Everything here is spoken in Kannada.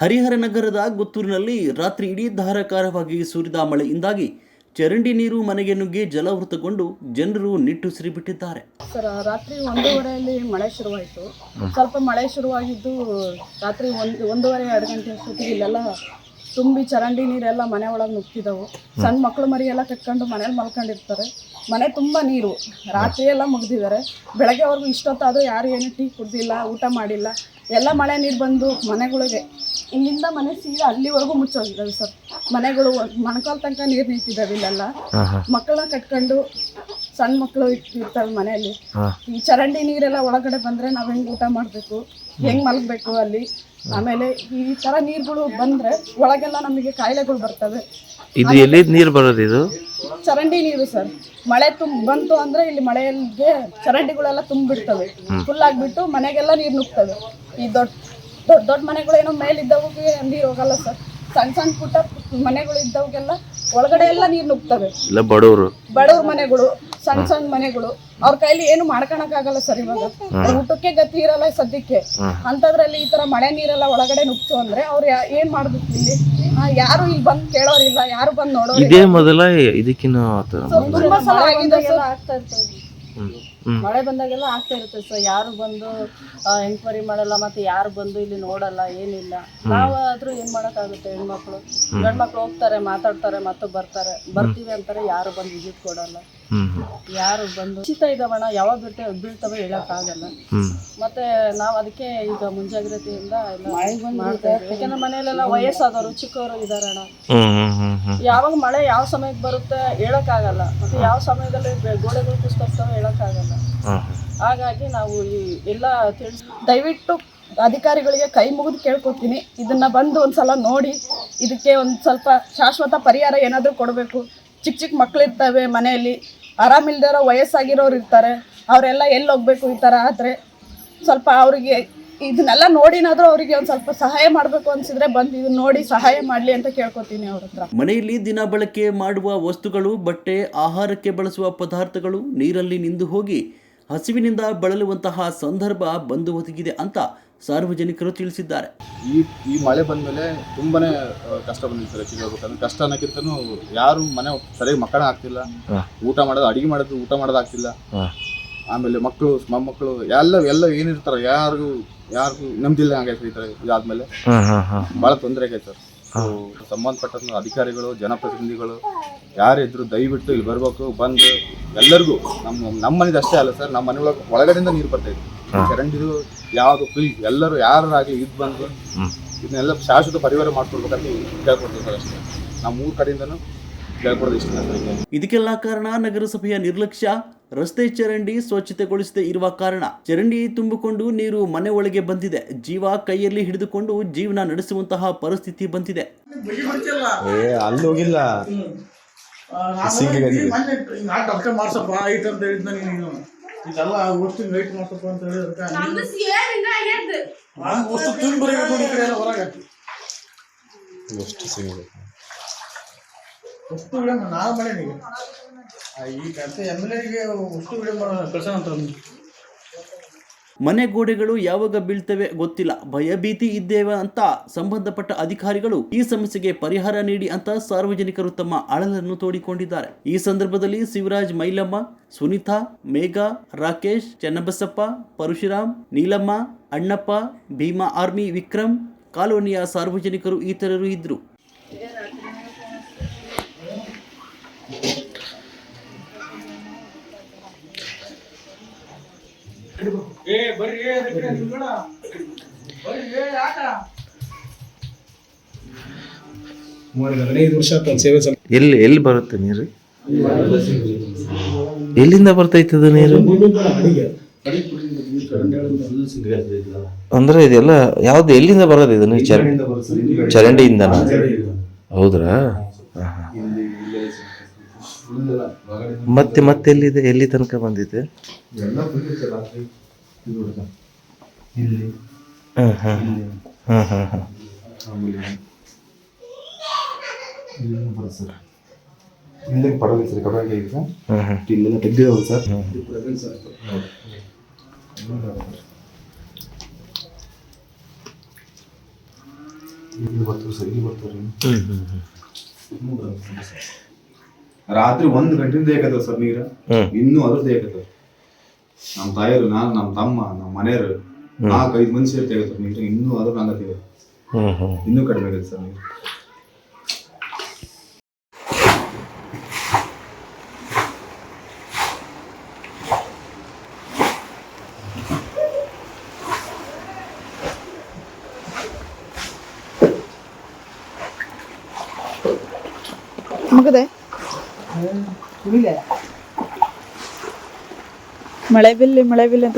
ಹರಿಹರ ನಗರದ ಗುತ್ತೂರಿನಲ್ಲಿ ರಾತ್ರಿ ಇಡೀ ಧಾರಾಕಾರವಾಗಿ ಸುರಿದ ಮಳೆಯಿಂದಾಗಿ ಚರಂಡಿ ನೀರು ಮನೆಗೆ ನುಗ್ಗಿ ಜಲಾವೃತಗೊಂಡು ಜನರು ನಿಟ್ಟುಸಿರು ಬಿಟ್ಟಿದ್ದಾರೆ. ಸರ್, ರಾತ್ರಿ 1:30 ಮಳೆ ಶುರುವಾಯಿತು. ಸ್ವಲ್ಪ ಮಳೆ ಶುರುವಾಗಿದ್ದು ರಾತ್ರಿ 1:30-2 ಗಂಟೆ ಅಷ್ಟೊತ್ತಿಗೆ ಇಲ್ಲೆಲ್ಲ ತುಂಬಿ ಚರಂಡಿ ನೀರೆಲ್ಲ ಮನೆ ಒಳಗೆ ನುಗ್ತಿದ್ದವು. ಸಣ್ಣ ಮಕ್ಕಳು ಮರಿ ಎಲ್ಲ ಕಟ್ಕೊಂಡು ಮನೇಲಿ ಮಲ್ಕೊಂಡಿರ್ತಾರೆ. ಮನೆ ತುಂಬ ನೀರು. ರಾತ್ರಿ ಎಲ್ಲ ಮುಗ್ದಿದ್ದಾರೆ. ಬೆಳಗ್ಗೆವರೆಗೂ ಇಷ್ಟೊತ್ತಾದರೂ ಯಾರು ಏನು ಟೀ ಕುಡ್ದಿಲ್ಲ, ಊಟ ಮಾಡಿಲ್ಲ. ಎಲ್ಲ ಮಳೆ ನೀರು ಬಂದು ಮನೆಗಳಿಗೆ ಇಲ್ಲಿಂದ ಮನೆ ಸೀದಾ ಅಲ್ಲಿವರೆಗೂ ಮುಚ್ಚೋಗಿದ್ದಾವೆ ಸರ್. ಮನೆಗಳು ಮೊಣಕಾಲು ತನಕ ನೀರು ನಿಂತಿದ್ದಾವೆ. ಇಲ್ಲೆಲ್ಲ ಮಕ್ಕಳನ್ನ ಕಟ್ಕೊಂಡು ಸಣ್ಣ ಮಕ್ಕಳು ಇರ್ತವೆ ಮನೆಯಲ್ಲಿ. ಈ ಚರಂಡಿ ನೀರೆಲ್ಲ ಒಳಗಡೆ ಬಂದರೆ ನಾವು ಹೆಂಗೆ ಊಟ ಮಾಡಬೇಕು, ಹೆಂಗೆ ಮಲಗಬೇಕು ಅಲ್ಲಿ. ಆಮೇಲೆ ಈ ಥರ ನೀರುಗಳು ಬಂದರೆ ಒಳಗೆಲ್ಲ ನಮಗೆ ಕಾಯಿಲೆಗಳು ಬರ್ತವೆ. ಇದು ಎಲ್ಲಿ ನೀರು ಬರೋದು? ಇದು ಚರಂಡಿ ನೀರು ಸರ್. ಮಳೆ ಬಂತು ಅಂದರೆ ಇಲ್ಲಿ ಮಳೆಗೆ ಚರಂಡಿಗಳೆಲ್ಲ ತುಂಬಿಡ್ತವೆ. ಫುಲ್ ಆಗಿಬಿಟ್ಟು ಮನೆಗೆಲ್ಲ ನೀರು ನುಗ್ತವೆ. ಈ ದೊಡ್ಡ ಮನೆಗಳು ಏನೋ ಮೇಲಿದ್ದವಕ್ಕೆ ನೀರು ಹೋಗಲ್ಲ ಸರ್. ಸಣ್ಣ ಪುಟ್ಟ ಮನೆಗಳು ಇದ್ದವಕ್ಕೆಲ್ಲ ಒಳಗಡೆ ಎಲ್ಲ ನೀರು ನುಗ್ತವೆ. ಬಡವ್ರ ಮನೆಗಳು, ಸಣ್ಣ ಮನೆಗಳು, ಅವ್ರ ಕೈಲಿ ಏನು ಮಾಡ್ಕೊಳಕ್ಕಾಗಲ್ಲ ಸರ್. ಇವಾಗ ಊಟಕ್ಕೆ ಗತಿ ಇರಲ್ಲ ಸದ್ಯಕ್ಕೆ. ಅಂಥದ್ರಲ್ಲಿ ಈ ತರ ಮಳೆ ನೀರೆಲ್ಲ ಒಳಗಡೆ ನುಗ್ತು ಅಂದ್ರೆ ಅವ್ರು ಏನ್ ಮಾಡ್ಬೇಕು? ಇಲ್ಲಿ ಯಾರು ಇಲ್ಲಿ ಬಂದು ಕೇಳೋರಿಲ್ಲ, ಯಾರು ಬಂದು ನೋಡೋರು. ಇದೇ ಮೊದಲ ಇದಕ್ಕಿನ್ನ ತುಂಬಾ ಸಲ ಆಗಿದೆ ಸರ್. ಆಗ್ತಾ ಇರ್ತದೆ. ಮಳೆ ಬಂದಾಗೆಲ್ಲ ಆಗ್ತಾ ಇರುತ್ತೆ ಸರ್. ಯಾರು ಬಂದು ಎಂಕ್ವೈರಿ ಮಾಡಲ್ಲ, ಮತ್ತೆ ಯಾರು ಬಂದು ಇಲ್ಲಿ ನೋಡಲ್ಲ, ಏನಿಲ್ಲ. ನಾವಾದ್ರೂ ಏನ್ ಮಾಡಕ್ಕಾಗುತ್ತೆ? ಹೆಣ್ಮಕ್ಳು, ಗಂಡ್ಮಕ್ಳು ಹೋಗ್ತಾರೆ, ಮಾತಾಡ್ತಾರೆ, ಮತ್ತೆ ಬರ್ತೀವಿ ಅಂತಾರೆ. ಯಾರು ಬಂದು ವಿಸಿಟ್ ಕೊಡಲ್ಲ, ಯಾರು ಬಂದು ಉಚಿತ ಇದಾವಣ, ಯಾವಾಗ ಬೀಳ್ತವೆ ಹೇಳಕ್ಕಾಗಲ್ಲ. ಮತ್ತೆ ನಾವು ಅದಕ್ಕೆ ಈಗ ಮುಂಜಾಗ್ರತೆಯಿಂದ ಯಾಕಂದ್ರೆ ಮನೆಯಲ್ಲೆಲ್ಲ ವಯಸ್ಸಾದವರು, ಚಿಕ್ಕವರು ಇದಾರಣ. ಯಾವಾಗ ಮಳೆ ಯಾವ ಸಮಯಕ್ಕೆ ಬರುತ್ತೆ ಹೇಳಕ್ಕಾಗಲ್ಲ. ಮತ್ತೆ ಯಾವ ಸಮಯದಲ್ಲಿ ಗೋಡೆಗಳು ಕುಸಿತವೆ ಹೇಳಕ್ಕಾಗಲ್ಲ. ಹಾಗಾಗಿ ನಾವು ಈ ಎಲ್ಲ ದಯವಿಟ್ಟು ಅಧಿಕಾರಿಗಳಿಗೆ ಕೈ ಮುಗಿದು ಕೇಳ್ಕೊತೀನಿ, ಇದನ್ನ ಬಂದು ಒಂದ್ಸಲ ನೋಡಿ ಇದಕ್ಕೆ ಒಂದು ಸ್ವಲ್ಪ ಶಾಶ್ವತ ಪರಿಹಾರ ಏನಾದರೂ ಕೊಡಬೇಕು. ಚಿಕ್ಕ ಮಕ್ಕಳಿರ್ತವೆ ಮನೆಯಲ್ಲಿ, ಆರಾಮಿಲ್ದಿರೋ ವಯಸ್ಸಾಗಿರೋರು ಇರ್ತಾರೆ. ಅವರೆಲ್ಲ ಎಲ್ಲಿ ಹೋಗ್ಬೇಕು? ಈ ಥರ ಆದರೆ ಸ್ವಲ್ಪ ಅವರಿಗೆ ಇದನ್ನೆಲ್ಲ ನೋಡಿನಾದ್ರೂ ಅವರಿಗೆ ಒಂದು ಸ್ವಲ್ಪ ಸಹಾಯ ಮಾಡಬೇಕು ಅನ್ಸಿದ್ರೆ ಬಂದು ಇದನ್ನ ನೋಡಿ ಸಹಾಯ ಮಾಡಲಿ ಅಂತ ಕೇಳ್ಕೊತೀನಿ ಅವ್ರ ಹತ್ರ. ಮನೆಯಲ್ಲಿ ದಿನ ಬಳಕೆ ಮಾಡುವ ವಸ್ತುಗಳು, ಬಟ್ಟೆ, ಆಹಾರಕ್ಕೆ ಬಳಸುವ ಪದಾರ್ಥಗಳು ನೀರಲ್ಲಿ ನಿಂದು ಹೋಗಿ ಹಸಿವಿನಿಂದ ಬಳಲುವಂತಹ ಸಂದರ್ಭ ಬಂದು ಒದಗಿದೆ ಅಂತ ಸಾರ್ವಜನಿಕರು ತಿಳಿಸಿದ್ದಾರೆ. ಈ ಮಳೆ ಬಂದ ಮೇಲೆ ತುಂಬಾನೇ ಕಷ್ಟ ಬಂದಿದೆ ಸರ್. ಆಕ್ಚುಲಿ ಹೇಳ್ಬೇಕಂದ್ರೆ ಕಷ್ಟ ಅನ್ನೋಕ್ಕಿಂತನೂ ಯಾರು ಮನೆ ಸರಿಯಾಗಿ ಮಕ್ಕಳ ಆಗ್ತಿಲ್ಲ, ಊಟ ಮಾಡೋದು, ಅಡಿಗೆ ಮಾಡೋದು, ಊಟ ಮಾಡೋದು ಆಗ್ತಿಲ್ಲ. ಆಮೇಲೆ ಮಕ್ಕಳು, ಮೊಮ್ಮಕ್ಕಳು ಎಲ್ಲ ಏನಿರ್ತಾರೆ ಯಾರಿಗೂ ನೆಮ್ಮದಿಲ್ಲ ಆಗೈತೆ. ಈ ಥರ ಇದಾದ್ಮೇಲೆ ಭಾಳ ತೊಂದರೆ ಆಗೈತೆ ಸರ್. ಸಂಬಂಧಪಟ್ಟ ಅಧಿಕಾರಿಗಳು, ಜನಪ್ರತಿನಿಧಿಗಳು ಯಾರಿದ್ರು ದಯವಿಟ್ಟು ಇಲ್ಲಿ ಬರ್ಬೇಕು. ಬಂದು ಎಲ್ಲರಿಗೂ ನಮ್ಮ ಮನೇದು ಅಷ್ಟೇ ಅಲ್ಲ ಸರ್, ನಮ್ಮ ಮನೆ ಒಳಗಡೆಯಿಂದ ನೀರು ಬರ್ತೈತೆ. ಚರಂಡಿದು ಯಾವುದು ಪ್ಲೀಸ್ ಎಲ್ಲರೂ ಯಾರಾಗಲಿ ಇದು ಬಂದು ಇದನ್ನೆಲ್ಲ ಶಾಶ್ವತ ಪರಿಹಾರ ಮಾಡ್ಕೊಡ್ಬೇಕಂತ ಕೇಳ್ಕೊಡ್ತೀವಿ ಸರ್. ಅಷ್ಟೇ ನಾವು 3 ಕಡೆಯಿಂದನೂ ಕೇಳ್ಕೊಡೋದು ಇಷ್ಟ. ಇದಕ್ಕೆಲ್ಲ ಕಾರಣ ನಗರಸಭೆಯ ನಿರ್ಲಕ್ಷ್ಯ. ರಸ್ತೆ ಚರಂಡಿ ಸ್ವಚ್ಛತೆಗೊಳಿಸದೇ ಇರುವ ಕಾರಣ ಚರಂಡಿ ತುಂಬಿಕೊಂಡು ನೀರು ಮನೆ ಒಳಗೆ ಬಂದಿದೆ. ಜೀವ ಕೈಯಲ್ಲಿ ಹಿಡಿದುಕೊಂಡು ಜೀವನ ನಡೆಸುವಂತಹ ಪರಿಸ್ಥಿತಿ ಬಂದಿದೆ. ಅಲ್ಲಿ ಹೋಗಿಲ್ಲ ಇದೆಲ್ಲ ವಸ್ತು ವೇಟ್ ಮಾಡ್ಸಪ್ಪ ಅಂತ ಹೇಳಿದ್ರೆ ವಸ್ತು ವಿಡ ನಾವು ಮಾಡೀನಿ. ಈ ಕತೆ MLA ವಸ್ತು ವಿಡ ಕಳ್ಸೋಣ ಅಂತ. ಮನೆ ಗೋಡೆಗಳು ಯಾವಾಗ ಬೀಳ್ತವೆ ಗೊತ್ತಿಲ್ಲ, ಭಯಭೀತಿ ಇದ್ದೇವೆ ಅಂತ ಸಂಬಂಧಪಟ್ಟ ಅಧಿಕಾರಿಗಳು ಈ ಸಮಸ್ಯೆಗೆ ಪರಿಹಾರ ನೀಡಿ ಅಂತ ಸಾರ್ವಜನಿಕರು ತಮ್ಮ ಅಳಲನ್ನು ತೋಡಿಕೊಂಡಿದ್ದಾರೆ. ಈ ಸಂದರ್ಭದಲ್ಲಿ ಶಿವರಾಜ್, ಮೈಲಮ್ಮ, ಸುನೀತಾ, ಮೇಘಾ, ರಾಕೇಶ್, ಚನ್ನಬಸಪ್ಪ, ಪರಶುರಾಮ್, ನೀಲಮ್ಮ, ಅಣ್ಣಪ್ಪ, ಭೀಮಾ ಆರ್ಮಿ, ವಿಕ್ರಮ್, ಕಾಲೋನಿಯ ಸಾರ್ವಜನಿಕರು ಇತರರು ಇದ್ರು. ಎಲ್ಲಿ ಬರುತ್ತೆ ನೀರು? ಎಲ್ಲಿಂದ ಬರ್ತೈತದ ನೀರು? ಅಂದ್ರೆ ಇದೆಲ್ಲ ಯಾವ್ದು ಎಲ್ಲಿಂದ ಬರೋದು? ಇದು ಚರಂಡಿಯಿಂದನಾ? ಹೌದ್ರಾ? ಮತ್ತೆ ಎಲ್ಲಿದೆ? ಎಲ್ಲಿ ತನಕ ಬಂದಿದೆ? ಬರುತ್ತೆ ಸರ್ ಇಲ್ಲೇ ಪರವಾಗಿಲ್ಲ ಸರ್ ಕಬಡ್ಡಿ ಈಗ ಇಲ್ಲೆಲ್ಲ ತೆಗ್ದಿರೋದು ಸರ್ ಇಲ್ಲಿ ಬರ್ತೀವಿ ಸರ್ ಇಲ್ಲಿ ಬರ್ತೀವಿ ರಾತ್ರಿ 1 ಗಂಟೆಯಿಂದ ಏಕತ್ತವ ಸರ್ ನೀರು ಇನ್ನೂ ಅದ್ರದ್ದು ಏಕತ್ತವ ನಮ್ಮ ತಾಯಿಯರು ನಾನು ನಮ್ಮ ತಮ್ಮ ನಮ್ಮ ಮನೆಯವರು 4-5 ಮಂದಿ ಸೇರಿ ತೆಗತ್ತವ ನೀರು ಇನ್ನೂ ಅದ್ರ ನಂಗೆ ತೆಗೆದು ಇನ್ನೂ ಕಡಿಮೆ ಆಗಿದೆ ಸರ್ ನೀರು ಮುಗಿದೆ ಮಳೆ ಬಿಲ್ಲಿ ಅಂತ